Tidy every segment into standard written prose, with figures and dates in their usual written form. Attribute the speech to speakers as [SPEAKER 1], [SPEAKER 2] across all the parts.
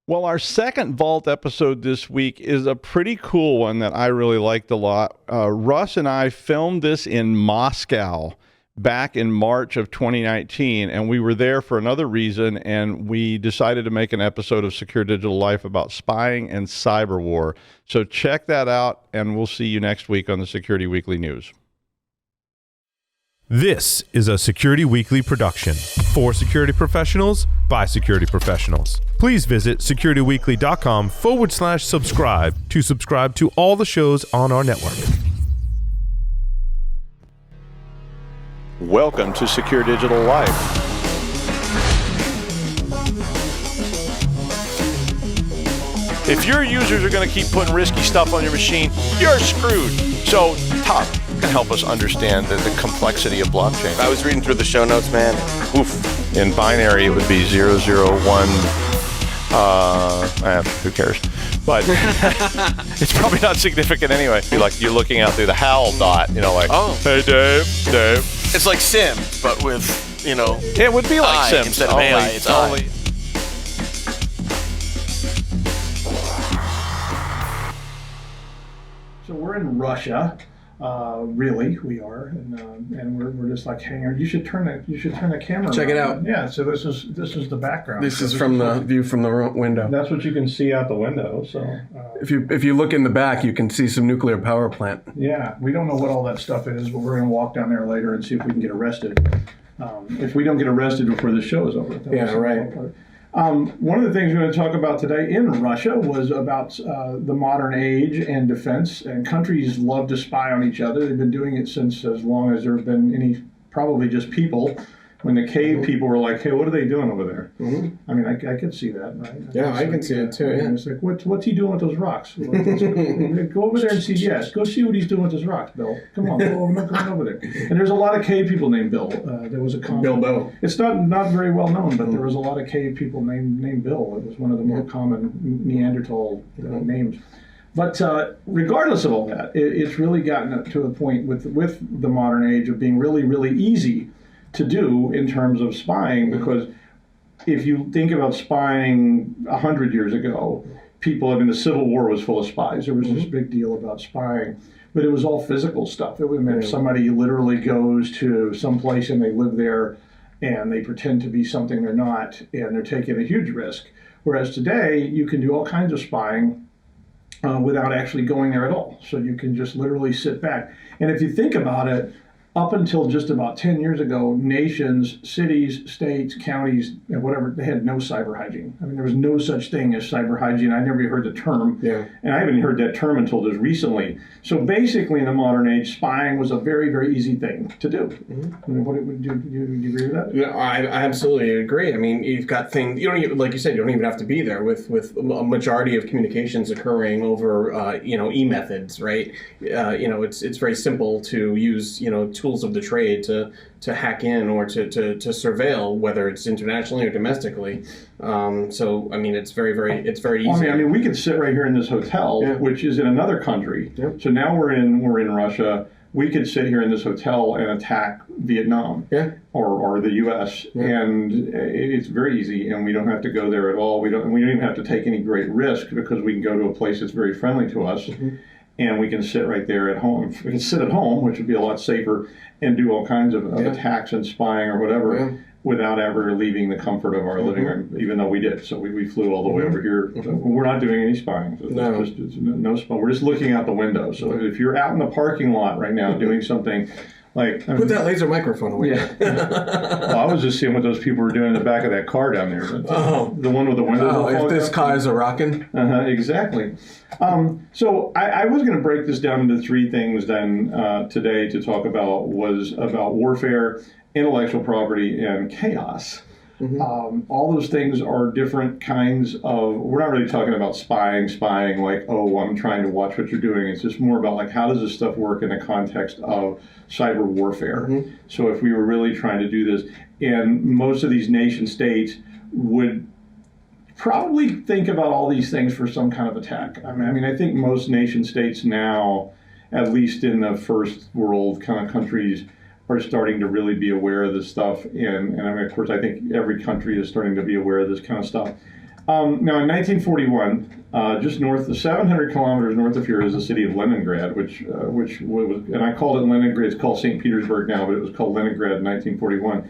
[SPEAKER 1] Well, our second Vault episode this week is a pretty cool one that I really liked a lot. Russ and I filmed this in Moscow back in March of 2019, and we were there for another reason, and we decided to make an episode of Secure Digital Life about spying and cyber war. So check that out, and we'll see you next week on the Security Weekly News.
[SPEAKER 2] This is a Security Weekly production for security professionals by security professionals. Please visit securityweekly.com/subscribe to subscribe to all the shows on our network.
[SPEAKER 1] Welcome to Secure Digital Life.
[SPEAKER 3] If your users are going to keep putting risky stuff on your machine, you're screwed. So, Todd can help us understand the complexity of blockchain.
[SPEAKER 4] I was reading through the show notes, man. Oof.
[SPEAKER 3] In binary, it would be 001. Who cares? But it's probably not significant anyway. Like you're looking out through the HAL dot, like,
[SPEAKER 4] oh,
[SPEAKER 3] hey, Dave.
[SPEAKER 4] It's like Sims, but with,
[SPEAKER 3] It would be like
[SPEAKER 4] I
[SPEAKER 3] Sims.
[SPEAKER 4] instead of AI, it's
[SPEAKER 3] only.
[SPEAKER 5] So we're in Russia, really we are, and we're just like hanging out. You should turn the camera.
[SPEAKER 6] Check it out.
[SPEAKER 5] Yeah. So this is the background.
[SPEAKER 6] This is from the view from the window.
[SPEAKER 5] That's what you can see out the window. So
[SPEAKER 6] if you look in the back, you can see some nuclear power plant.
[SPEAKER 5] yeah, we don't know what all that stuff is, but we're gonna walk down there later and see if we can get arrested. If we don't get arrested before the show is over.
[SPEAKER 6] Yeah, right.
[SPEAKER 5] One of the things we're going to talk about today in Russia was about the modern age and defense. And countries love to spy on each other. They've been doing it since as long as there have been any, probably just people. When the cave people were like, hey, what are they doing over there?
[SPEAKER 6] Mm-hmm.
[SPEAKER 5] I mean, I could see that, right?
[SPEAKER 6] Yeah, I can see it too. Yeah.
[SPEAKER 5] It's like, what's he doing with those rocks? Go over there and see. Yes, go see what he's doing with his rocks, Bill. Come on, go over there. And there's a lot of cave people named Bill. There was a
[SPEAKER 6] Bilbo.
[SPEAKER 5] It's not very well known, but there was a lot of cave people named Bill. It was one of the more common Neanderthal names. But regardless of all that, it's really gotten up to a point with the modern age of being really, really easy to do in terms of spying, because if you think about spying 100 years ago, the Civil War was full of spies. There was this big deal about spying, but it was all physical stuff. It would mean somebody literally goes to some place and they live there and they pretend to be something they're not, and they're taking a huge risk. Whereas today, you can do all kinds of spying without actually going there at all. So you can just literally sit back. And if you think about it, up until just about 10 years ago, nations, cities, states, counties, and whatever, they had no cyber hygiene. I mean, there was no such thing as cyber hygiene. I never heard the term.
[SPEAKER 6] Yeah.
[SPEAKER 5] And I haven't heard that term until just recently. So basically, in the modern age, spying was a very, very easy thing to do. Mm-hmm. I mean, do you agree with that?
[SPEAKER 6] Yeah, I absolutely agree. I mean, you've got things, you don't even, like you said, you don't even have to be there with a majority of communications occurring over, e-methods, right? It's very simple to use, tools of the trade to hack in or to surveil, whether it's internationally or domestically. So I mean, it's very easy.
[SPEAKER 5] I mean, we could sit right here in this hotel, which is in another country. Yeah. So now we're in Russia. We could sit here in this hotel and attack Vietnam or the U.S. And it's very easy, and we don't have to go there at all. We don't even have to take any great risk, because we can go to a place that's very friendly to us. Mm-hmm. And we can sit right there at home. We can sit at home, which would be a lot safer, and do all kinds of attacks and spying or whatever without ever leaving the comfort of our living room, even though we did. So we flew all the way over here. We're not doing any spying. So it's no spying. We're just looking out the window. So if you're out in the parking lot right now doing something, like,
[SPEAKER 6] put that laser microphone away.
[SPEAKER 5] Yeah. Well, I was just seeing what those people were doing in the back of that car down there. The one with the windows.
[SPEAKER 6] Oh, if this car is a rockin'.
[SPEAKER 5] Exactly. So I was going to break this down into three things then today to talk about warfare, intellectual property, and chaos. Mm-hmm. All those things are different kinds of, we're not really talking about spying like, oh, I'm trying to watch what you're doing. It's just more about, like, how does this stuff work in the context of cyber warfare? Mm-hmm. So if we were really trying to do this, and most of these nation states would probably think about all these things for some kind of attack. I mean, I think most nation states now, at least in the first world kind of countries, are starting to really be aware of this stuff. And I mean, of course, I think every country is starting to be aware of this kind of stuff. Now, in 1941, just north of 700 kilometers north of here is the city of Leningrad, which was, and I called it Leningrad. It's called St. Petersburg now, but it was called Leningrad in 1941.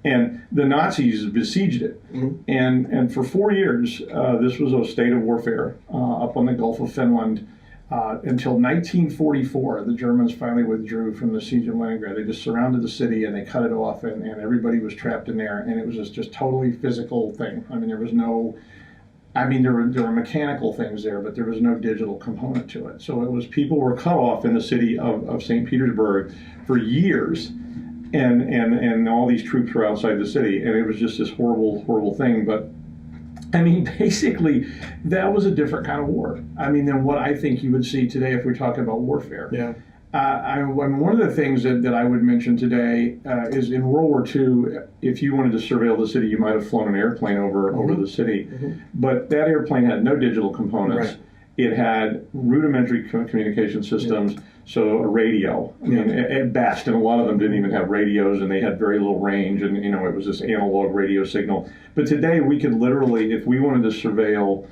[SPEAKER 5] And the Nazis besieged it, and for 4 years, this was a state of warfare up on the Gulf of Finland. Until 1944, the Germans finally withdrew from the siege of Leningrad. They just surrounded the city and they cut it off, and everybody was trapped in there. And it was just totally physical thing. I mean, there was no, there were mechanical things there, but there was no digital component to it. So it was people were cut off in the city of St. Petersburg for years, and all these troops were outside the city, and it was just this horrible, horrible thing. But I mean, basically, that was a different kind of war. I mean, than what I think you would see today if we're talking about warfare.
[SPEAKER 6] Yeah.
[SPEAKER 5] One of the things that I would mention today is in World War II, if you wanted to surveil the city, you might have flown an airplane over the city. But that airplane had no digital components. Right. It had rudimentary communication systems, so a radio. I mean, at best, and a lot of them didn't even have radios, and they had very little range, and it was this analog radio signal. But today, we could literally, if we wanted to surveil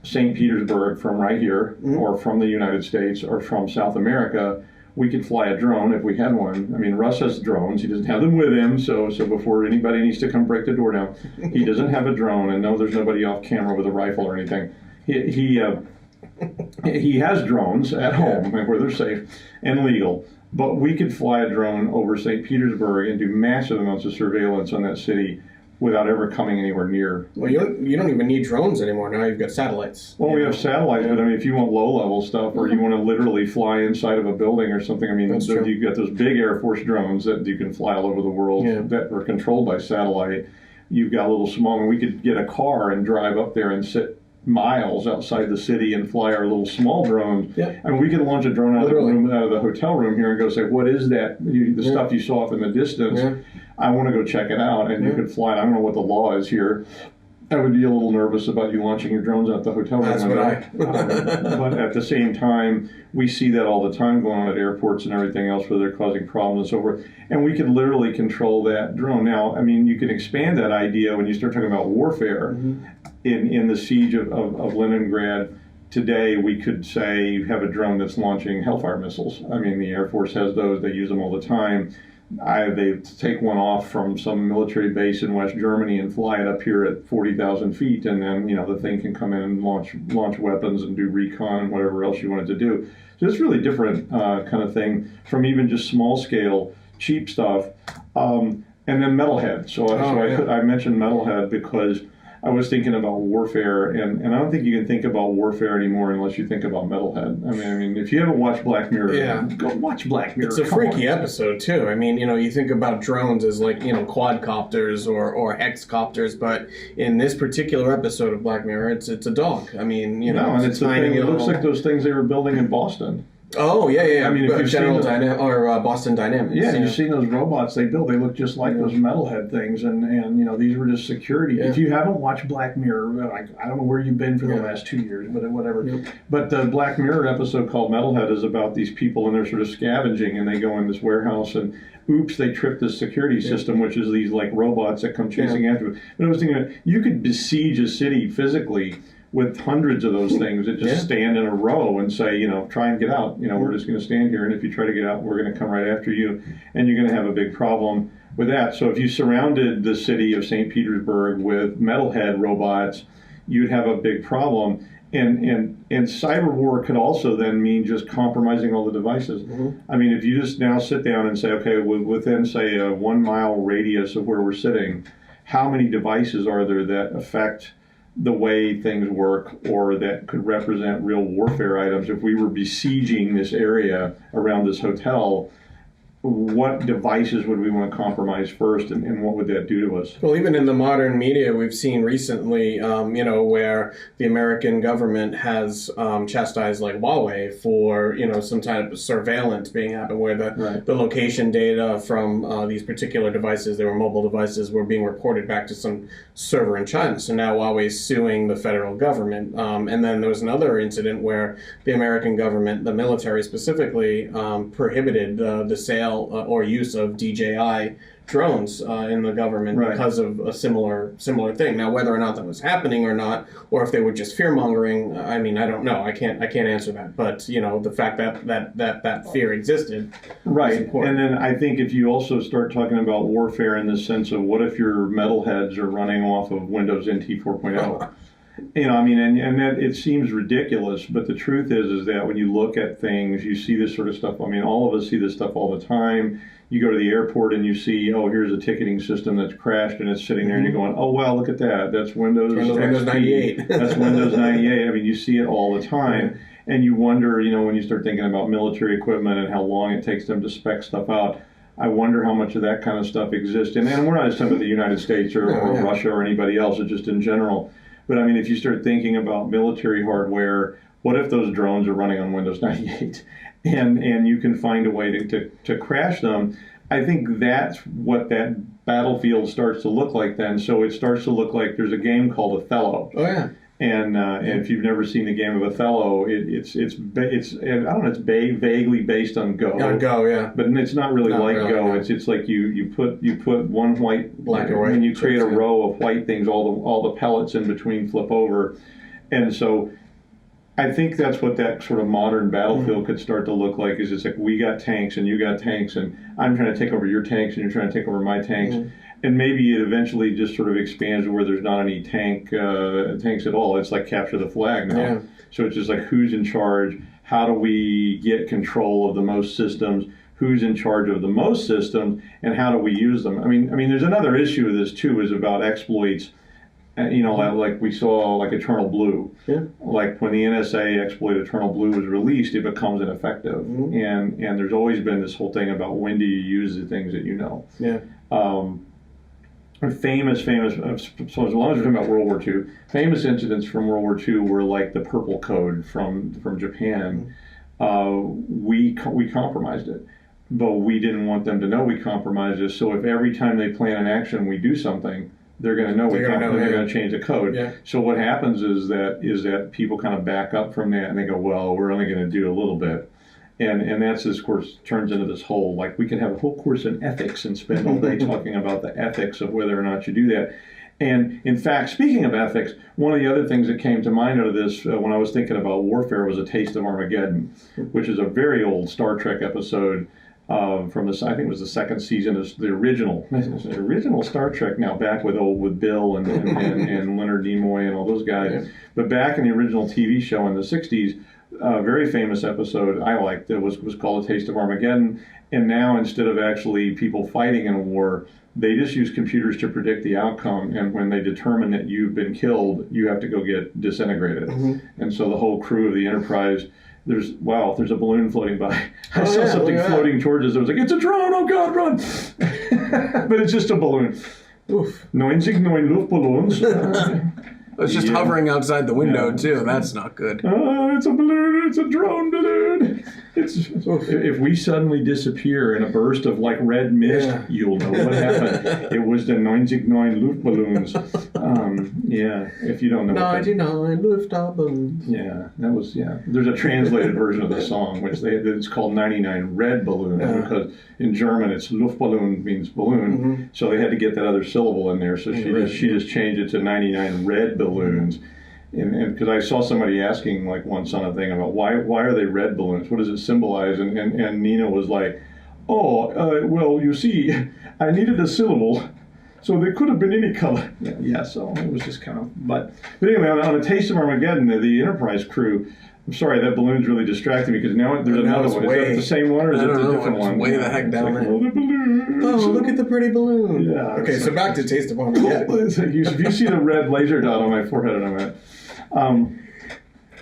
[SPEAKER 5] St. Petersburg from right here, or from the United States, or from South America, we could fly a drone if we had one. I mean, Russ has drones. He doesn't have them with him, so before anybody needs to come break the door down, he doesn't have a drone, and no, there's nobody off camera with a rifle or anything. He has drones at home where they're safe and legal, but we could fly a drone over St. Petersburg and do massive amounts of surveillance on that city without ever coming anywhere near.
[SPEAKER 6] Well, you don't even need drones anymore. Now you've got satellites.
[SPEAKER 5] Well, we have satellites, but I mean, if you want low-level stuff, or you want to literally fly inside of a building or something, I mean, you've got those big Air Force drones that you can fly all over the world that are controlled by satellite. You've got a little small, and we could get a car and drive up there and sit miles outside the city and fly our little small drones. Yeah. I mean, we could launch a drone out of the hotel room here and go say, what is that? The stuff you saw off in the distance. Yeah. I want to go check it out. And you could fly it. I don't know what the law is here. I would be a little nervous about you launching your drones out the hotel room.
[SPEAKER 6] That's what
[SPEAKER 5] but at the same time, we see that all the time going on at airports and everything else where they're causing problems and so forth. And we could literally control that drone. Now, I mean, you can expand that idea when you start talking about warfare. In the siege of Leningrad today, we could say you have a drone that's launching Hellfire missiles. I mean, the Air Force has those. They use them all the time. They take one off from some military base in West Germany and fly it up here at 40,000 feet, and then the thing can come in and launch weapons and do recon and whatever else you want it to do. So it's really different kind of thing from even just small scale, cheap stuff. And then metalhead. I mentioned metalhead because I was thinking about warfare, and I don't think you can think about warfare anymore unless you think about metalhead. I mean, if you haven't watched Black Mirror, go watch Black Mirror.
[SPEAKER 6] It's a freaky episode too. I mean, you think about drones as like quadcopters or hexcopters, but in this particular episode of Black Mirror, it's a dog. I mean,
[SPEAKER 5] and it's a thing. It looks like those things they were building in Boston.
[SPEAKER 6] Oh yeah. I mean, if General Dynamics or Boston Dynamics.
[SPEAKER 5] Yeah, you've seen those robots they build. They look just like those metalhead things, and these were just security. Yeah. If you haven't watched Black Mirror, I don't know where you've been for the last 2 years, but whatever. Yeah. But the Black Mirror episode called Metalhead is about these people, and they're sort of scavenging, and they go in this warehouse, and oops, they trip this security system, which is these like robots that come chasing after them. But I was thinking, you could besiege a city physically with hundreds of those things that just stand in a row and say, try and get out. We're just going to stand here, and if you try to get out, we're going to come right after you, and you're going to have a big problem with that. So if you surrounded the city of St. Petersburg with metalhead robots, you'd have a big problem. And cyber war could also then mean just compromising all the devices. I mean, if you just now sit down and say, okay, within, say, a 1 mile radius of where we're sitting, how many devices are there that affect the way things work, or that could represent real warfare items? If we were besieging this area around this hotel, what devices would we want to compromise first, and what would that do to us?
[SPEAKER 6] Well, even in the modern media, we've seen recently, where the American government has chastised like Huawei for, some type of surveillance being happened, where the location data from these particular devices, they were mobile devices, were being reported back to some server in China. So now Huawei's suing the federal government. And then there was another incident where the American government, the military specifically, prohibited the sale SDL or use of DJI drones in the government because of a similar thing. Now, whether or not that was happening or not, or if they were just fear mongering, I mean, I don't know. I can't answer that. But you know, the fact that fear existed,
[SPEAKER 1] right? And then I think if you also start talking about warfare in the sense of what if your metalheads are running off of Windows NT 4.0. You know, I mean, and that it seems ridiculous, but the truth is that when you look at things, you see this sort of stuff. I mean, all of us see this stuff all the time. You go to the airport and you see, oh, here's a ticketing system that's crashed, and it's sitting there, and you're going, oh, wow, look at that. That's Windows
[SPEAKER 6] 98.
[SPEAKER 1] That's Windows 98. I mean, you see it all the time, and you wonder, you know, when you start thinking about military equipment and how long it takes them to spec stuff out, I wonder how much of that kind of stuff exists. And we're not just talking about the United States or Russia or anybody else, it's just in general. But I mean, if you start thinking about military hardware, what if those drones are running on Windows 98 and you can find a way to crash them? I think that's what that battlefield starts to look like then. So it starts to look like there's a game called Othello.
[SPEAKER 6] Oh, yeah.
[SPEAKER 1] And if you've never seen the game of Othello, it's I don't know, it's vaguely based on Go.
[SPEAKER 6] On Go, yeah.
[SPEAKER 1] But it's not really like
[SPEAKER 6] really,
[SPEAKER 1] Go.
[SPEAKER 6] no.
[SPEAKER 1] It's like you put one white,
[SPEAKER 6] Black or white,
[SPEAKER 1] and you create a
[SPEAKER 6] chips, yeah.
[SPEAKER 1] row of white things. All the pellets in between flip over, and so I think that's what that sort of modern battlefield could start to look like. Is it's like we got tanks and you got tanks, and I'm trying to take over your tanks and you're trying to take over my tanks. And maybe it eventually just sort of expands to where there's not any tanks at all. It's like capture the flag now. Yeah. So it's just like who's in charge? How do we get control of the most systems? Who's in charge of the most systems? And how do we use them? I mean, there's another issue of this too, is about exploits. You know, like we saw, like Eternal Blue. Yeah. Like when the NSA exploit Eternal Blue was released, it becomes ineffective. And there's always been this whole thing about when do you use the things that you know. Yeah. Famous, so as long as we're talking about World War II, famous incidents from World War II were like the Purple Code from Japan. We compromised it, but we didn't want them to know we compromised it. So if every time they plan an action, we do something, they're going to know they're going to change the code. Yeah. So what happens is that people kind of back up from that and they go, well, we're only going to do a little bit. And that's, of course, turns into this whole, like, we could have a whole course in ethics and spend all day talking about the ethics of whether or not you do that. And, in fact, speaking of ethics, one of the other things that came to mind out of this when I was thinking about warfare was A Taste of Armageddon, which is a very old Star Trek episode from I think it was the second season of the original Star Trek, now back with Bill and Leonard Nimoy and all those guys. Yeah. But back in the original TV show in the 60s, a very famous episode I liked that was called A Taste of Armageddon. And now, instead of actually people fighting in a war, they just use computers to predict the outcome. And when they determine that you've been killed, you have to go get disintegrated. And so the whole crew of the Enterprise, there's a balloon floating by. I saw something floating towards us. I was like, it's a drone, oh God, run. But it's just a balloon. Oof. 99 Luftballons.
[SPEAKER 6] It's just hovering outside the window, too. That's not good.
[SPEAKER 1] It's a balloon. It's a drone balloon. If we suddenly disappear in a burst of, like, red mist, you'll know what happened. It was the 99 Luftballons. If you don't know.
[SPEAKER 6] 99 Luftballons.
[SPEAKER 1] Yeah, that was, There's a translated version of the song, which it's called 99 Red Balloons, because in German it's Luftballon means balloon, so they had to get that other syllable in there, so she just changed it to 99 Red Balloons. And because I saw somebody asking, like, once on a thing about why are they red balloons? What does it symbolize? And Nina was like, well, you see, I needed a syllable, so they could have been any color. So it was just kind of, but anyway, on A Taste of Armageddon, the Enterprise crew, I'm sorry, that balloon's really distracting me, because now there's another one. Is that the same one, or is it a different one?
[SPEAKER 6] Way the heck down there.
[SPEAKER 1] Oh, the balloons.
[SPEAKER 6] Oh, look at the pretty balloon.
[SPEAKER 1] Yeah.
[SPEAKER 6] Okay, so back to Taste of Armageddon.
[SPEAKER 1] If you see the red laser dot on my forehead, and I'm at,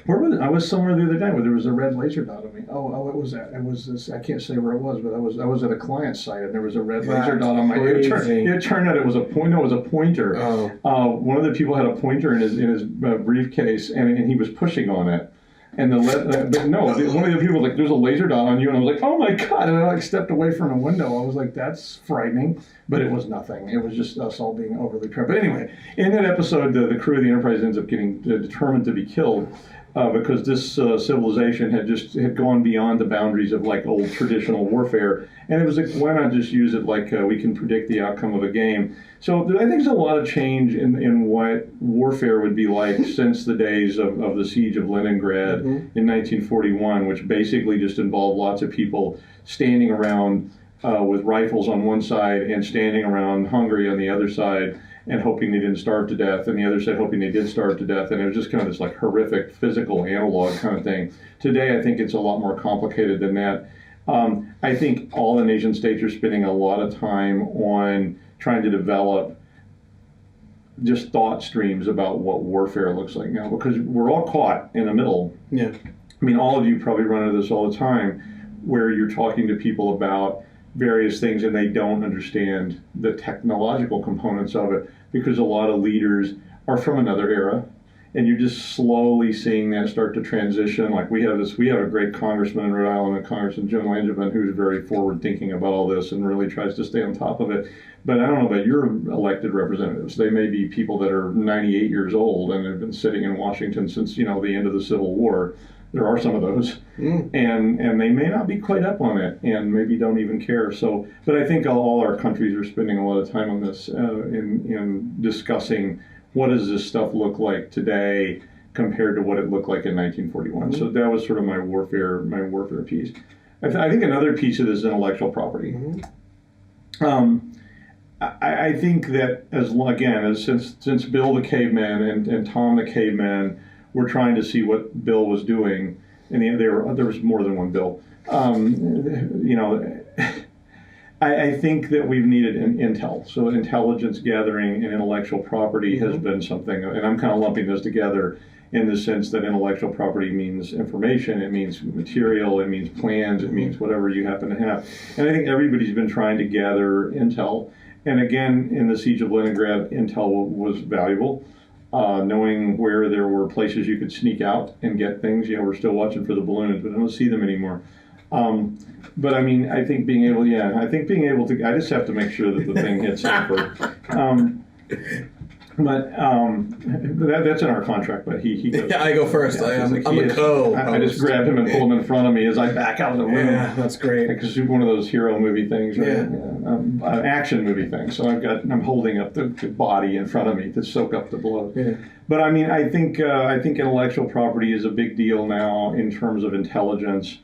[SPEAKER 1] where was it? I was somewhere the other day where there was a red laser dot on me. Oh, what was that? It was this. I can't say where it was, but I was at a client site and there was a red laser dot on my. It turned out it was a point. No, it was a pointer. Oh. One of the people had a pointer in his briefcase, and he was pushing on it. And one of the people was like, "There's a laser dot on you," and I was like, "Oh my God!" And I like stepped away from the window. I was like, "That's frightening," but it was nothing. It was just us all being overly trapped. But anyway, in that episode, the crew of the Enterprise ends up getting determined to be killed,
[SPEAKER 5] because this civilization had gone beyond the boundaries of like old traditional warfare, and it was like, why not just use it like we can predict the outcome of a game? So I think there's a lot of change in what warfare would be like since the days of the siege of Leningrad in 1941, which basically just involved lots of people standing around with rifles on one side and standing around hungry on the other side, and hoping they didn't starve to death, and the other side hoping they did starve to death, and it was just kind of this like horrific physical analog kind of thing. Today, I think it's a lot more complicated than that. I think all the nation states are spending a lot of time on trying to develop just thought streams about what warfare looks like now, because we're all caught in the middle.
[SPEAKER 6] Yeah.
[SPEAKER 5] I mean, all of you probably run into this all the time, where you're talking to people about various things and they don't understand the technological components of it, because a lot of leaders are from another era, and you're just slowly seeing that start to transition. Like we have a great congressman in Rhode Island, Congressman Jim Langevin, who's very forward thinking about all this and really tries to stay on top of it. But I don't know about your elected representatives. They may be people that are 98 years old and have been sitting in Washington since, the end of the Civil War. There are some of those, and they may not be quite up on it, and maybe don't even care. So, but I think all our countries are spending a lot of time on this in discussing what does this stuff look like today compared to what it looked like in 1941. So that was sort of my warfare piece. I think another piece of this is intellectual property. I think that since Bill the Caveman and Tom the Caveman were trying to see what Bill was doing, and there was more than one Bill. I think that we've needed intel. So intelligence gathering and intellectual property has been something, and I'm kind of lumping those together in the sense that intellectual property means information, it means material, it means plans, it means whatever you happen to have. And I think everybody's been trying to gather intel. And again, in the siege of Leningrad, intel was valuable. Knowing where there were places you could sneak out and get things. We're still watching for the balloons, but I don't see them anymore. But I mean, I think being able to, I just have to make sure that the thing hits Sanford. That's in our contract, but he goes.
[SPEAKER 6] Yeah, I go first. I'm a co-host.
[SPEAKER 5] I just grabbed him and pulled him in front of me as I back out of the room.
[SPEAKER 6] Yeah, that's great.
[SPEAKER 5] Because it's one of those hero movie things, right?
[SPEAKER 6] Yeah.
[SPEAKER 5] An action movie thing. So I'm holding up the body in front of me to soak up the blood.
[SPEAKER 6] Yeah.
[SPEAKER 5] But I mean, I think intellectual property is a big deal now in terms of intelligence.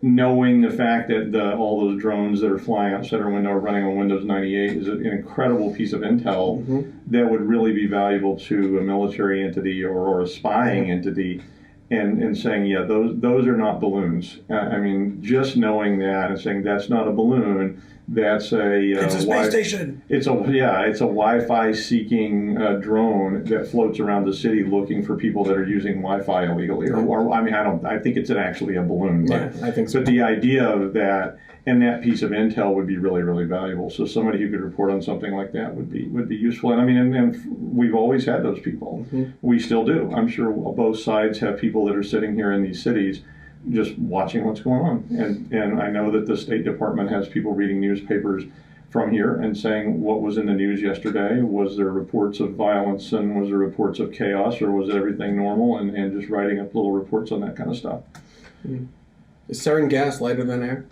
[SPEAKER 5] Knowing the fact that all those drones that are flying outside our window are running on Windows 98 is an incredible piece of intel that would really be valuable to a military entity or a spying entity, and saying, those are not balloons. I mean, just knowing that and saying that's not a balloon, that's
[SPEAKER 6] it's a space station.
[SPEAKER 5] It's a Wi-Fi seeking drone that floats around the city looking for people that are using Wi-Fi illegally. I think it's actually a balloon. But,
[SPEAKER 6] I think so.
[SPEAKER 5] But the idea of that and that piece of intel would be really, really valuable. So somebody who could report on something like that would be useful. And I mean, and we've always had those people. We still do. I'm sure both sides have people that are sitting here in these cities just watching what's going on. And I know that the State Department has people reading newspapers from here and saying what was in the news yesterday. Was there reports of violence, and was there reports of chaos, or was everything normal, and just writing up little reports on that kind of stuff.
[SPEAKER 6] Is sarin gas lighter than air?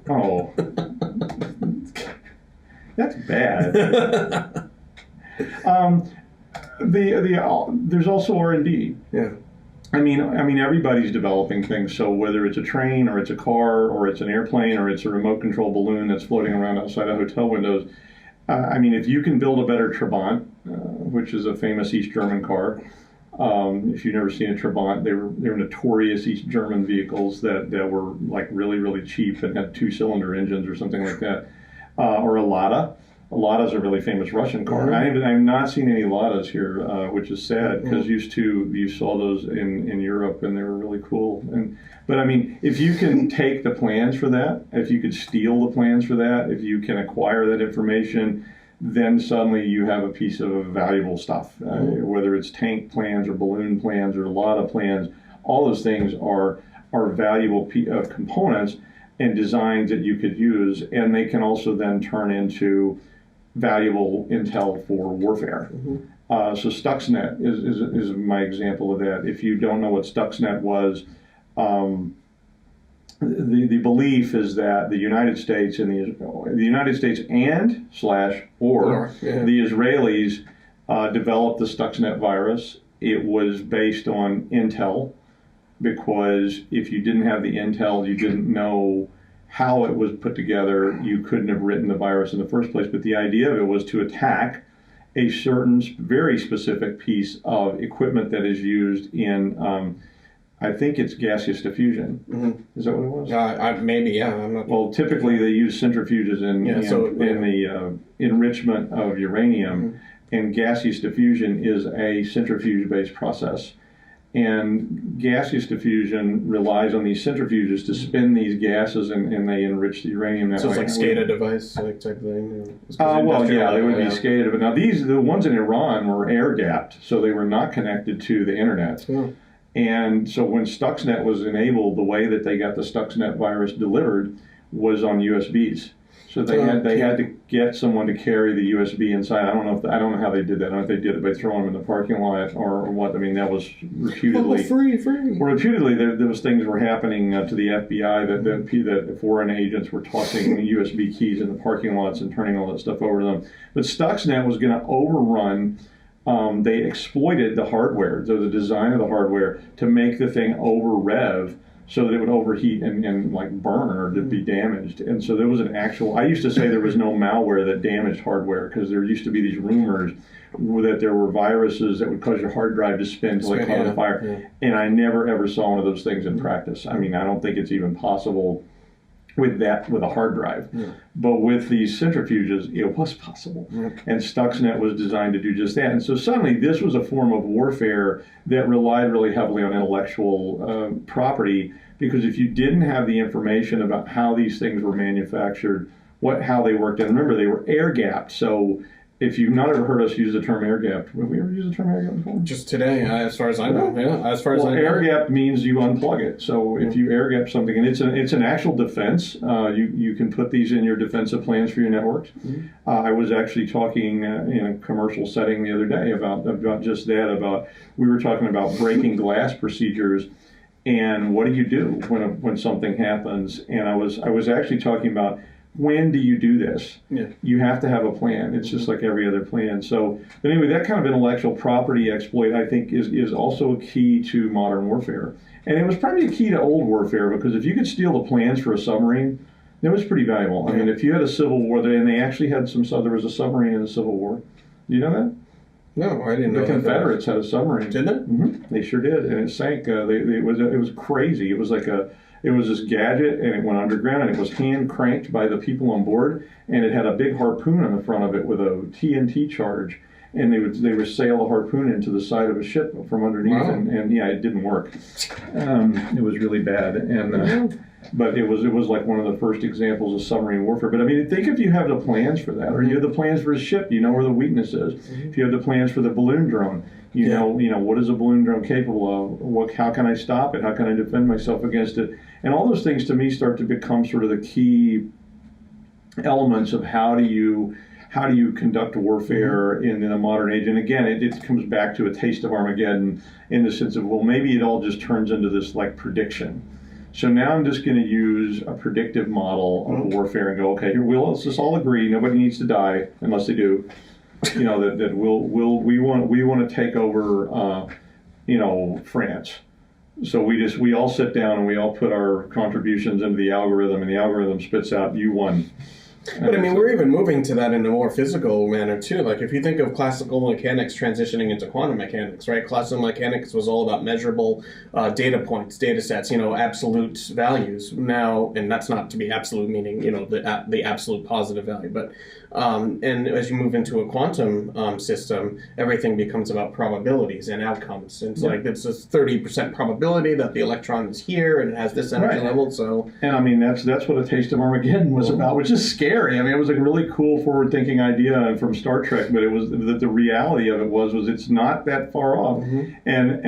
[SPEAKER 5] Oh, that's bad. There's also R&D.
[SPEAKER 6] Yeah.
[SPEAKER 5] I mean, everybody's developing things. So whether it's a train or it's a car or it's an airplane or it's a remote control balloon that's floating around outside of hotel windows, if you can build a better Trabant, which is a famous East German car. If you've never seen a Trabant, they were notorious East German vehicles that were like really, really cheap and had 2-cylinder engines or something like that. Or a Lada. Lada's a really famous Russian car. I've not seen any Ladas here, which is sad, because you saw those in Europe and they were really cool. But I mean, if you can take the plans for that, if you could steal the plans for that, if you can acquire that information, then suddenly you have a piece of valuable stuff. Whether it's tank plans or balloon plans or Lada plans, all those things are valuable components and designs that you could use, and they can also then turn into valuable intel for warfare. So Stuxnet is my example of that. If you don't know what Stuxnet was, the belief is that the United States and the United States and the Israelis developed the Stuxnet virus. It was based on intel, because if you didn't have the intel, you didn't know how it was put together, you couldn't have written the virus in the first place. But the idea of it was to attack a certain very specific piece of equipment that is used in, I think it's gaseous diffusion. Mm-hmm. Is that what it was?
[SPEAKER 6] Maybe, yeah. I'm not...
[SPEAKER 5] Well, typically they use centrifuges in the enrichment of uranium, mm-hmm. and gaseous diffusion is a centrifuge-based process. And gaseous diffusion relies on these centrifuges to spin these gases, and they enrich the uranium that way.
[SPEAKER 6] So it's like SCADA device type thing?
[SPEAKER 5] Well, yeah, they would be SCADA. But now the ones in Iran were air-gapped, so they were not connected to the internet. Yeah. And so when Stuxnet was enabled, the way that they got the Stuxnet virus delivered was on USBs. So they had to get someone to carry the USB inside. I don't know how they did that. I don't know if they did it by throwing them in the parking lot or what. I mean, that was reputedly
[SPEAKER 6] free.
[SPEAKER 5] Well, reputedly, there was things were happening to the FBI that foreign agents were tossing USB keys in the parking lots and turning all that stuff over to them. But Stuxnet was going to overrun. They exploited the hardware, so the design of the hardware, to make the thing over rev, so that it would overheat and like burn or to be damaged. And so there was an actual, I used to say there was no malware that damaged hardware, because there used to be these rumors that there were viruses that would cause your hard drive to spin until it caught on fire. Yeah. And I never ever saw one of those things in practice. I mean, I don't think it's even possible with a hard drive. Yeah. But with these centrifuges, it was possible. Yeah. And Stuxnet was designed to do just that. And so suddenly this was a form of warfare that relied really heavily on intellectual property, because if you didn't have the information about how these things were manufactured, how they worked, and remember, they were air-gapped. So if you've not ever heard us use the term air-gapped, have we ever used the term air-gapped before?
[SPEAKER 6] Just today, as far as I know. Yeah, as far as I know.
[SPEAKER 5] Air-gapped means you unplug it. So if you air-gap something, and it's an actual defense, you can put these in your defensive plans for your networks. Mm-hmm. I was actually talking in a commercial setting the other day about just that. We were talking about breaking glass procedures, and what do you do when something happens? And I was actually talking about, when do you do this? Yeah. You have to have a plan. It's just like every other plan. So, but anyway, that kind of intellectual property exploit, I think, is also a key to modern warfare. And it was probably a key to old warfare, because if you could steal the plans for a submarine, that was pretty valuable. Yeah. I mean, if you had a civil war, and they actually had there was a submarine in the Civil War. Do you know that?
[SPEAKER 6] No, I didn't know.
[SPEAKER 5] The Confederates had a submarine.
[SPEAKER 6] Did they?
[SPEAKER 5] Mm-hmm. They sure did, and it sank. It was crazy. It was like It was this gadget, and it went underground, and it was hand cranked by the people on board, and it had a big harpoon on the front of it with a TNT charge, and they would sail a harpoon into the side of a ship from underneath. Wow. And yeah, it didn't work. It was really bad, and but it was like one of the first examples of submarine warfare. But I mean, think if you have the plans for that, or you have the plans for a ship, you know where the weakness is. Mm-hmm. If you have the plans for the balloon drone, you know what is a balloon drone capable of? How can I stop it? How can I defend myself against it? And all those things to me start to become sort of the key elements of how do you conduct warfare in a modern age. And again, it comes back to a taste of Armageddon, in the sense of, well, maybe it all just turns into this like prediction. So now I'm just going to use a predictive model of warfare and go, okay, here let's just all agree nobody needs to die unless they do. You know, that we want to take over France. So we all sit down and we all put our contributions into the algorithm, and the algorithm spits out, you won.
[SPEAKER 6] But I mean, we're even moving to that in a more physical manner too. Like if you think of classical mechanics transitioning into quantum mechanics, right? Classical mechanics was all about measurable data points, data sets, absolute values. Now, and that's not to be absolute, meaning the absolute positive value, but and as you move into a quantum system, everything becomes about probabilities and outcomes. And it's like it's a 30% probability that the electron is here and it has this energy level. So,
[SPEAKER 5] and I mean that's what A Taste of Armageddon was about, which is scary. I mean, it was a really cool, forward-thinking idea from Star Trek, but it was the reality of it was it's not that far off. Mm-hmm. And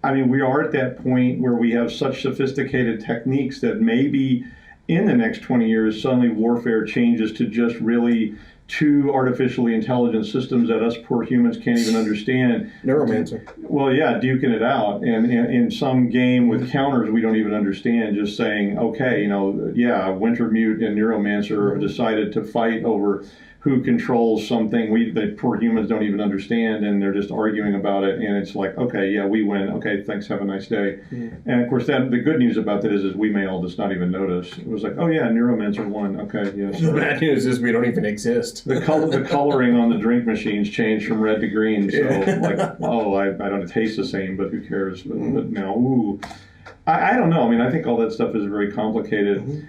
[SPEAKER 5] I mean, we are at that point where we have such sophisticated techniques that maybe in the next 20 years, suddenly warfare changes to just really two artificially intelligent systems that us poor humans can't even understand.
[SPEAKER 6] Neuromancer.
[SPEAKER 5] Well, yeah, duking it out, and in some game with counters we don't even understand. Just saying, okay, Wintermute and Neuromancer have decided to fight over who controls something the poor humans don't even understand, and they're just arguing about it, and it's like, okay, yeah, we win. Okay, thanks, have a nice day. And of course, the good news about that is we may all just not even notice. It was like, oh yeah, Neuromancer won. Okay, yes.
[SPEAKER 6] The bad news is we don't even exist.
[SPEAKER 5] The coloring on the drink machines changed from red to green, so I don't taste the same, but who cares? But now, ooh, I don't know. I mean, I think all that stuff is very complicated.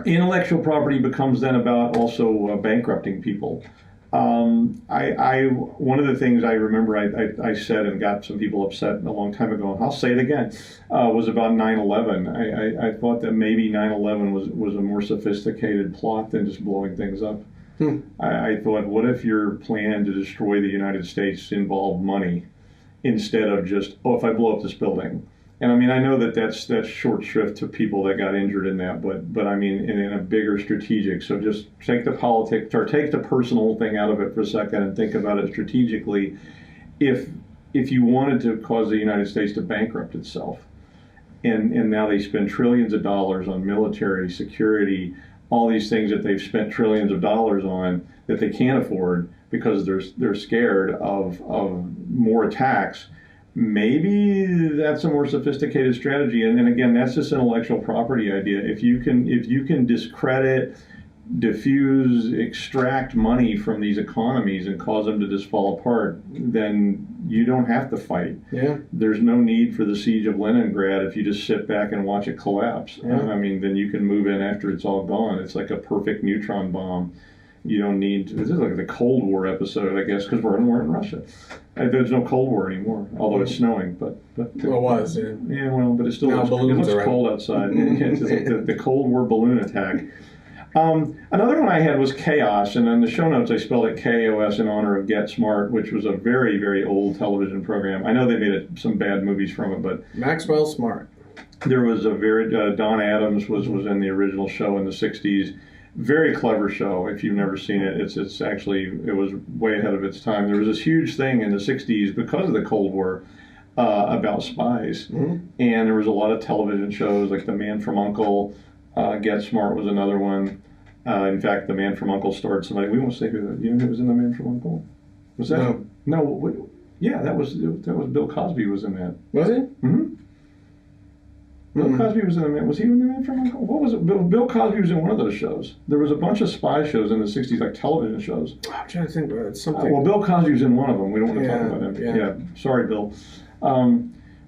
[SPEAKER 5] Intellectual property becomes then about also bankrupting people. One of the things I remember I said and got some people upset a long time ago, and I'll say it again, was about 9/11. I thought that maybe 9/11 was a more sophisticated plot than just blowing things up. I thought, what if your plan to destroy the United States involved money instead of just, if I blow up this building? And I mean, I know that's short shrift to people that got injured in that, but I mean, in a bigger strategic. So just take the politics or take the personal thing out of it for a second and think about it strategically. If you wanted to cause the United States to bankrupt itself, and now they spend trillions of dollars on military security, all these things that they've spent trillions of dollars on that they can't afford because they're scared of more attacks. Maybe that's a more sophisticated strategy, and again, that's this intellectual property idea. If you can discredit, diffuse, extract money from these economies and cause them to just fall apart, then you don't have to fight.
[SPEAKER 6] Yeah.
[SPEAKER 5] There's no need for the siege of Leningrad if you just sit back and watch it collapse.
[SPEAKER 6] Yeah.
[SPEAKER 5] I mean, then you can move in after it's all gone. It's like a perfect neutron bomb. You don't need. This is like the Cold War episode, I guess, because we're in Russia. There's no Cold War anymore, although it's snowing. But
[SPEAKER 6] well, it was. Yeah.
[SPEAKER 5] Yeah, well, but it still looks cold outside. It's like the Cold War balloon attack. Another one I had was Chaos, and in the show notes I spelled it KOS in honor of Get Smart, which was a very, very old television program. I know they made some bad movies from it, but
[SPEAKER 6] Maxwell Smart.
[SPEAKER 5] There was a very Don Adams was in the original show in the '60s. Very clever show. If you've never seen it, it's actually, it was way ahead of its time. There was this huge thing in the '60s because of the Cold War about spies, and there was a lot of television shows like The Man from U.N.C.L.E., Get Smart was another one. In fact, The Man from U.N.C.L.E. starred somebody. We won't say who. You know who was in The Man from U.N.C.L.E.? Was that? No. Yeah, that was Bill Cosby was in that.
[SPEAKER 6] Was he?
[SPEAKER 5] Mm-hmm. Bill Cosby was in the Man. Was he in The Man from U.N.C.L.E.? What was it? Bill Cosby was in one of those shows. There was a bunch of spy shows in the '60s, like television shows.
[SPEAKER 6] I'm trying to think about it. Something.
[SPEAKER 5] Well, Bill Cosby was in one of them. We don't want to talk about him.
[SPEAKER 6] Yeah.
[SPEAKER 5] Sorry, Bill.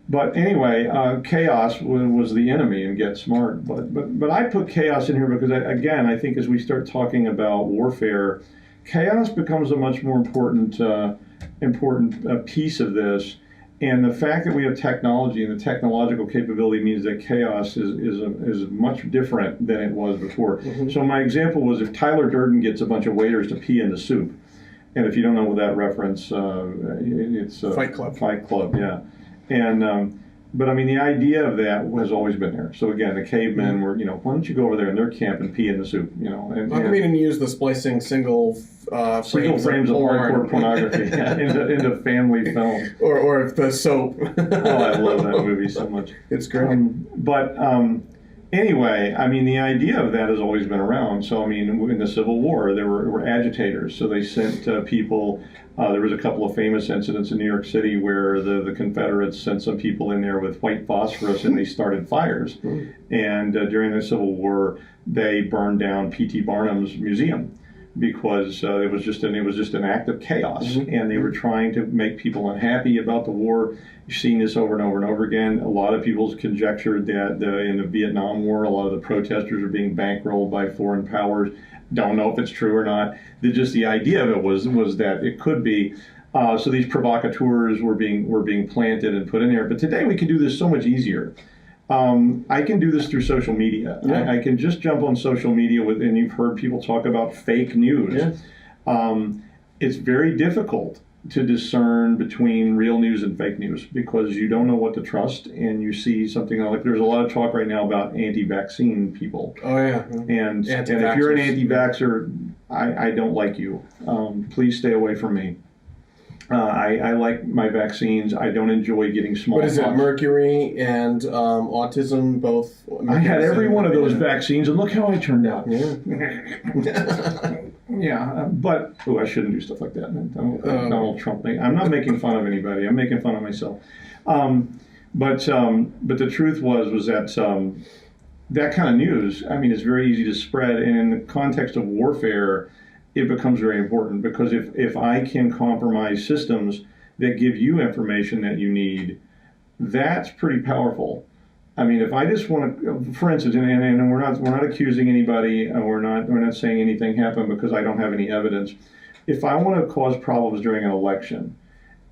[SPEAKER 5] But anyway, Chaos was the enemy in Get Smart. But I put Chaos in here because, I think as we start talking about warfare, Chaos becomes a much more important piece of this. And the fact that we have technology and the technological capability means that Chaos is much different than it was before. Mm-hmm. So my example was if Tyler Durden gets a bunch of waiters to pee in the soup, and if you don't know that reference, it's
[SPEAKER 6] Fight Club.
[SPEAKER 5] Fight Club, yeah. And but I mean, the idea of that has always been there. So again, the cavemen were, why don't you go over there in their camp and pee in the soup, And,
[SPEAKER 6] I mean, and use the splicing single frames
[SPEAKER 5] of hardcore pornography into family film.
[SPEAKER 6] Or if the soap.
[SPEAKER 5] Oh, I love that movie so much.
[SPEAKER 6] It's great.
[SPEAKER 5] Anyway, I mean, the idea of that has always been around. So, I mean, in the Civil War, there were agitators. So they sent people. There was a couple of famous incidents in New York City where the Confederates sent some people in there with white phosphorus and they started fires. And during the Civil War, they burned down P.T. Barnum's museum because it was just an act of chaos, and they were trying to make people unhappy about the war. You've seen this over and over and over again. A lot of people conjectured that in the Vietnam War, a lot of the protesters are being bankrolled by foreign powers. Don't know if it's true or not. Just the idea of it was that it could be. So these provocateurs were being planted and put in there. But today we can do this so much easier. I can do this through social media. Yeah. I can just jump on social media and you've heard people talk about fake news. Yeah. It's very difficult to discern between real news and fake news, because you don't know what to trust, and you see something like, there's a lot of talk right now about anti-vaccine people.
[SPEAKER 6] Oh yeah.
[SPEAKER 5] And if you're an anti-vaxxer, I don't like you. Please stay away from me. I like my vaccines. I don't enjoy getting smallpox.
[SPEAKER 6] What is it? Mercury and autism both.
[SPEAKER 5] I had every one of those vaccines, and look how I turned out.
[SPEAKER 6] Yeah.
[SPEAKER 5] Yeah, but I shouldn't do stuff like that. Donald Trump thing. I'm not making fun of anybody. I'm making fun of myself. But the truth was that that kind of news, I mean, it's very easy to spread, and in the context of warfare, it becomes very important, because if I can compromise systems that give you information that you need, that's pretty powerful. I mean, if I just want to, for instance, and we're not accusing anybody, we're not saying anything happened because I don't have any evidence. If I want to cause problems during an election,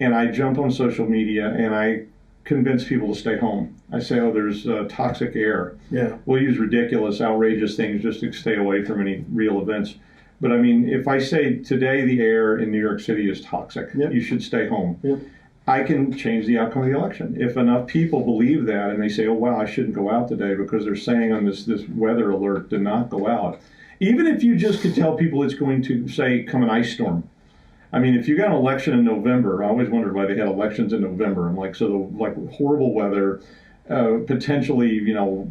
[SPEAKER 5] and I jump on social media and I convince people to stay home, I say, oh, there's toxic air.
[SPEAKER 6] Yeah.
[SPEAKER 5] We'll use ridiculous, outrageous things just to stay away from any real events. But I mean, if I say today the air in New York City is toxic,
[SPEAKER 6] Yep.
[SPEAKER 5] you should stay home.
[SPEAKER 6] Yep.
[SPEAKER 5] I can change the outcome of the election. If enough people believe that and they say, oh, wow, I shouldn't go out today because they're saying on this weather alert to not go out. Even if you just could tell people it's going to, say, come an ice storm. I mean, if you got an election in November, I always wondered why they had elections in November. I'm like, so the horrible weather, potentially,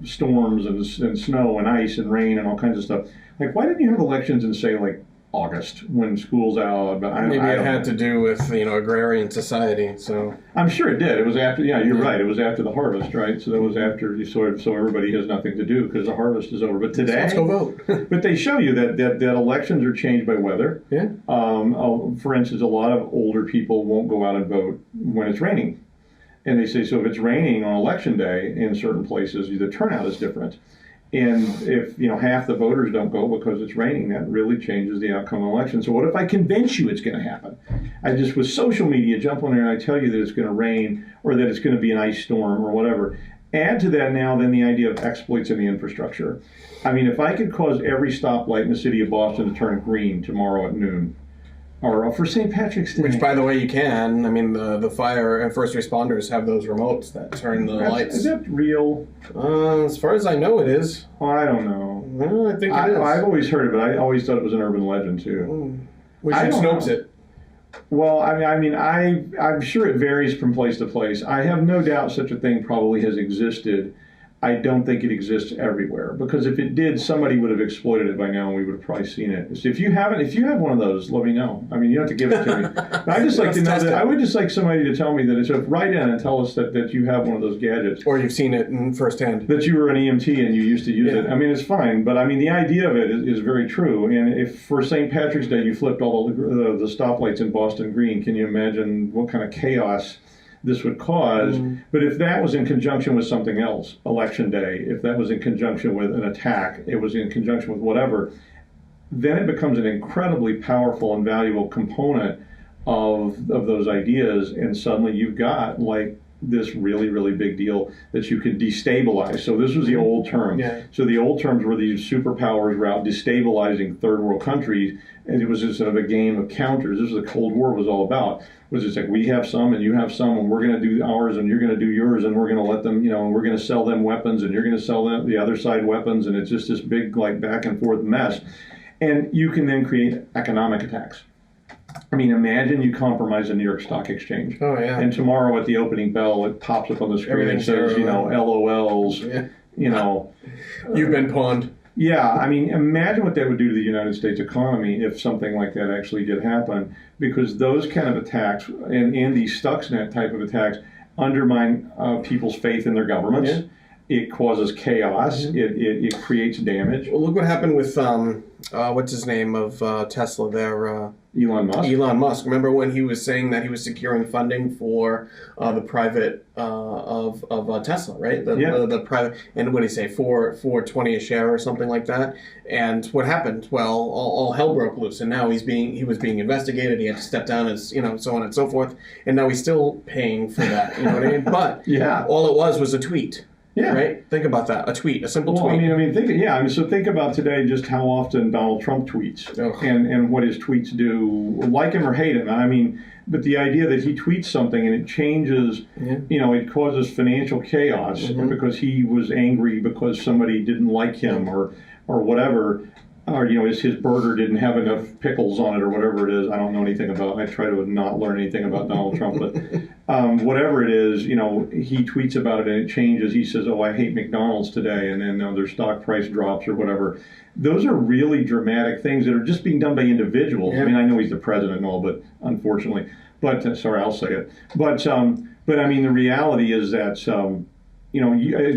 [SPEAKER 5] storms and snow and ice and rain and all kinds of stuff. Like, why didn't you have elections in, say, like, August when school's out?
[SPEAKER 6] Maybe it had to do with agrarian society. So
[SPEAKER 5] I'm sure it did. It was after. Yeah, you're right. It was after the harvest, right? So that was after you so everybody has nothing to do because the harvest is over. But today,
[SPEAKER 6] let's go vote.
[SPEAKER 5] But they show you that elections are changed by weather.
[SPEAKER 6] Yeah.
[SPEAKER 5] For instance, a lot of older people won't go out and vote when it's raining, and they say, so if it's raining on election day in certain places, the turnout is different. And if half the voters don't go because it's raining, that really changes the outcome of the election. So what if I convince you it's going to happen? I just, with social media, jump on there and I tell you that it's going to rain or that it's going to be an ice storm or whatever. Add to that now then the idea of exploits in the infrastructure. I mean, if I could cause every stoplight in the city of Boston to turn green tomorrow at noon, or for St. Patrick's Day.
[SPEAKER 6] Which, by the way, you can. I mean, the fire and first responders have those remotes that turn the lights.
[SPEAKER 5] Is that real?
[SPEAKER 6] As far as I know, it is.
[SPEAKER 5] Oh, I don't know.
[SPEAKER 6] Well, I think it is.
[SPEAKER 5] I've always heard of it. I always thought it was an urban legend, too.
[SPEAKER 6] We should Snopes it.
[SPEAKER 5] Well, I'm sure it varies from place to place. I have no doubt such a thing probably has existed. I don't think it exists everywhere, because if it did, somebody would have exploited it by now, and we would have probably seen it. So if you have one of those, let me know. I mean, you don't have to give it to me. But I just like to know that. I would just like somebody to tell me that it's write in and tell us that you have one of those gadgets,
[SPEAKER 6] or you've seen it in firsthand.
[SPEAKER 5] That you were an EMT and you used to use it. I mean, it's fine, but I mean, the idea of it is very true. And if for St. Patrick's Day you flipped all the stoplights in Boston green, can you imagine what kind of chaos this would cause? But if that was in conjunction with something else, election day, if that was in conjunction with an attack, it was in conjunction with whatever, then it becomes an incredibly powerful and valuable component of those ideas, and suddenly you've got like this really, really big deal that you can destabilize. So this was the old term.
[SPEAKER 6] Yeah.
[SPEAKER 5] So the old terms were these superpowers were out destabilizing third world countries, and it was just sort of a game of counters. This is what the Cold War was all about. It was just like, we have some and you have some, and we're going to do ours and you're going to do yours, and we're going to let them, and we're going to sell them weapons and you're going to sell them the other side weapons, and it's just this big like back and forth mess. And you can then create economic attacks. I mean, imagine you compromise the New York Stock Exchange.
[SPEAKER 6] Oh, yeah.
[SPEAKER 5] And tomorrow at the opening bell, it pops up on the screen and says, LOLs,
[SPEAKER 6] You've been pawned.
[SPEAKER 5] Yeah, I mean, imagine what that would do to the United States economy if something like that actually did happen, because those kind of attacks and these Stuxnet type of attacks undermine people's faith in their governments. Yeah. It causes chaos. It creates damage.
[SPEAKER 6] Well, look what happened with what's his name of Tesla there.
[SPEAKER 5] Elon Musk.
[SPEAKER 6] Elon Musk. Remember when he was saying that he was securing funding for the private of Tesla, right? The private, and what did he say, $4.20 a share or something like that? And what happened? Well, all hell broke loose, and now he was being investigated. He had to step down, as so on and so forth, and now he's still paying for that. You know what I mean? But all it was a tweet.
[SPEAKER 5] Yeah.
[SPEAKER 6] Right? Think about that. A tweet, a simple tweet.
[SPEAKER 5] So think about today just how often Donald Trump tweets and what his tweets do, like him or hate him. I mean, But the idea that he tweets something and it changes, it causes financial chaos because he was angry because somebody didn't like him or whatever. Or, his burger didn't have enough pickles on it or whatever it is. I don't know anything about I try to not learn anything about Donald Trump. But whatever it is, he tweets about it and it changes. He says, oh, I hate McDonald's today. And then their stock price drops or whatever. Those are really dramatic things that are just being done by individuals. I mean, I know he's the president and all, but unfortunately. But, sorry, I'll say it. But I mean, the reality is that...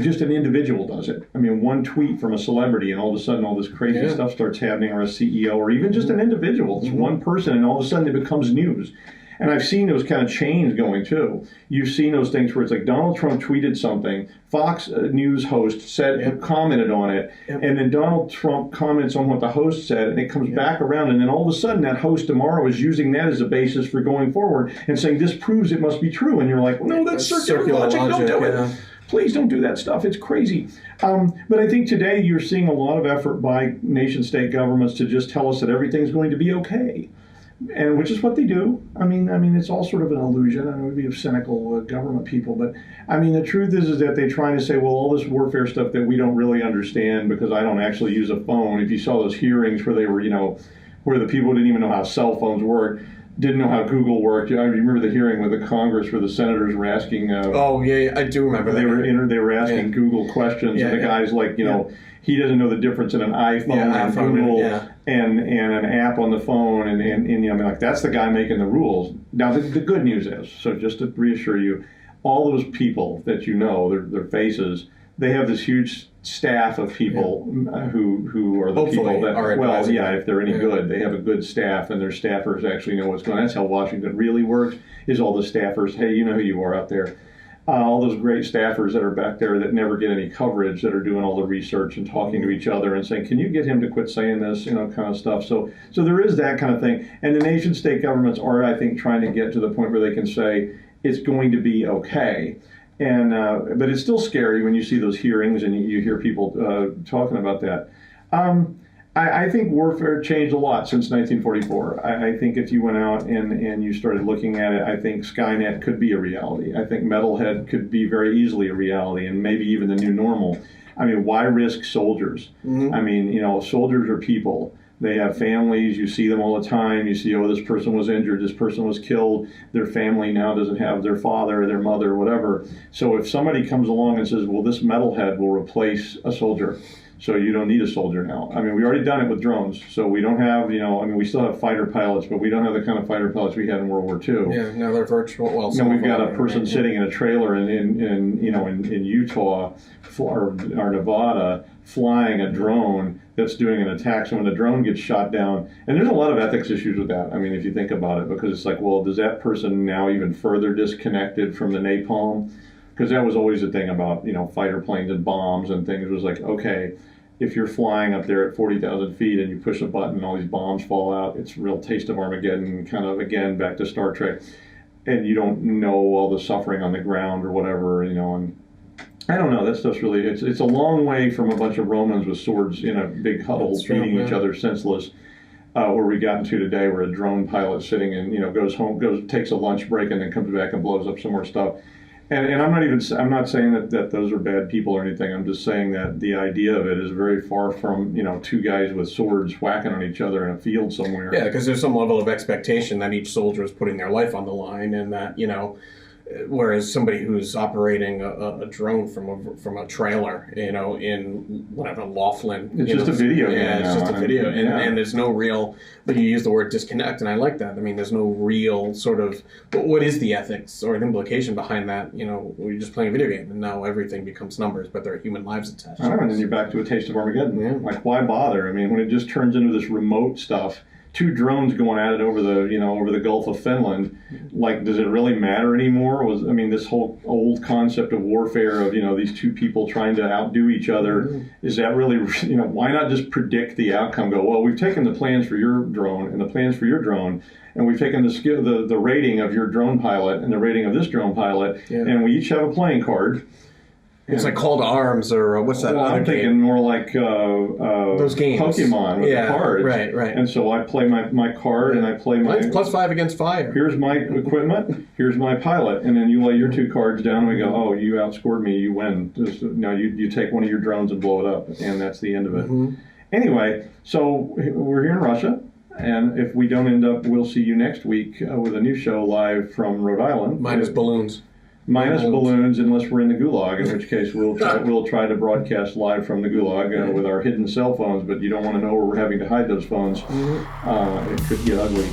[SPEAKER 5] just an individual does it. I mean, one tweet from a celebrity and all of a sudden all this crazy stuff starts happening, or a CEO, or even just an individual. It's one person and all of a sudden it becomes news. And I've seen those kind of chains going too. You've seen those things where it's like Donald Trump tweeted something, Fox News host commented on it, and then Donald Trump comments on what the host said, and it comes back around, and then all of a sudden that host tomorrow is using that as a basis for going forward and saying this proves it must be true. And you're like, well, no, that's circular logic. Don't do it. Please don't do that stuff. It's crazy. But I think today you're seeing a lot of effort by nation-state governments to just tell us that everything's going to be okay, and which is what they do. I mean, it's all sort of an illusion. I know we'd be cynical government people, but I mean, the truth is that they're trying to say, well, all this warfare stuff that we don't really understand because I don't actually use a phone. If you saw those hearings where they were, where the people didn't even know how cell phones work, didn't know how Google worked. I remember the hearing with the Congress where the senators were asking.
[SPEAKER 6] I do remember that.
[SPEAKER 5] They were asking Google questions, and the guy's like, he doesn't know the difference in an iPhone and Google and an app on the phone, and that's the guy making the rules. Now the good news is, so just to reassure you, all those people that their faces, they have this huge staff of people who are the
[SPEAKER 6] Hopefully
[SPEAKER 5] people that
[SPEAKER 6] are
[SPEAKER 5] if they're any good, they have a good staff, and their staffers actually know what's going on. That's how Washington really works, is all the staffers, hey, you know who you are out there. All those great staffers that are back there that never get any coverage, that are doing all the research and talking to each other and saying, can you get him to quit saying this, kind of stuff. So there is that kind of thing. And the nation state governments are, I think, trying to get to the point where they can say it's going to be okay. And but it's still scary when you see those hearings and you hear people talking about that. I think warfare changed a lot since 1944. I think if you went out and you started looking at it, I think Skynet could be a reality. I think Metalhead could be very easily a reality, and maybe even the new normal. I mean, why risk soldiers? I mean, soldiers are people. They have families. You see them all the time. You see, oh, this person was injured. This person was killed. Their family now doesn't have their father or their mother or whatever. So if somebody comes along and says, well, this metalhead will replace a soldier, so you don't need a soldier now. I mean, we already done it with drones. So we don't have, we still have fighter pilots, but we don't have the kind of fighter pilots we had in World War II.
[SPEAKER 6] Yeah, now they're virtual. Well,
[SPEAKER 5] no, we've got a person sitting in a trailer in Utah or Nevada flying a drone that's doing an attack. So when the drone gets shot down, and there's a lot of ethics issues with that. I mean, if you think about it, because it's like, well, does that person now even further disconnected from the napalm? Because that was always the thing about, fighter planes and bombs and things. It was like, okay, if you're flying up there at 40,000 feet and you push a button and all these bombs fall out, it's a real taste of Armageddon, kind of, again, back to Star Trek. And you don't know all the suffering on the ground or whatever, and I don't know. That stuff's really, it's a long way from a bunch of Romans with swords in a big huddle beating each other senseless, where we got into today, where a drone pilot sitting and, goes home, takes a lunch break and then comes back and blows up some more stuff. And I'm not saying that those are bad people or anything. I'm just saying that the idea of it is very far from, two guys with swords whacking on each other in a field somewhere.
[SPEAKER 6] Yeah, because there's some level of expectation that each soldier is putting their life on the line, and that, whereas somebody who's operating a drone from a trailer, in whatever, Laughlin.
[SPEAKER 5] It's just a video.
[SPEAKER 6] Yeah, it's just a video. And there's no real, but you use the word disconnect, and I like that. I mean, there's no real sort of, but what is the ethics or the implication behind that? We're just playing a video game, and now everything becomes numbers, but there are human lives attached.
[SPEAKER 5] I know, and then you're back to a taste of Armageddon. Yeah. Like, why bother? I mean, when it just turns into this remote stuff, two drones going at it over the Gulf of Finland, like, does it really matter anymore? This whole old concept of warfare of, these two people trying to outdo each other, is that really, why not just predict the outcome? Go, well, we've taken the plans for your drone and the plans for your drone, and we've taken the rating of your drone pilot and the rating of this drone pilot, and we each have a playing card.
[SPEAKER 6] It's like Call to Arms or what's that?
[SPEAKER 5] Well, I'm thinking more like
[SPEAKER 6] those games,
[SPEAKER 5] Pokemon with the cards.
[SPEAKER 6] Right.
[SPEAKER 5] And so I play my card and I play my.
[SPEAKER 6] Mine's +5 against fire.
[SPEAKER 5] Here's my equipment. Here's my pilot, and then you lay your 2 cards down. And we go, oh, you outscored me. You win. Now you take one of your drones and blow it up, and that's the end of it. Mm-hmm. Anyway, so we're here in Russia. And if we don't end up, we'll see you next week with a new show live from Rhode Island.
[SPEAKER 6] Minus balloons.
[SPEAKER 5] Minus balloons, unless we're in the gulag, in which case we'll try to broadcast live from the gulag with our hidden cell phones. But you don't want to know where we're having to hide those phones. It could get ugly.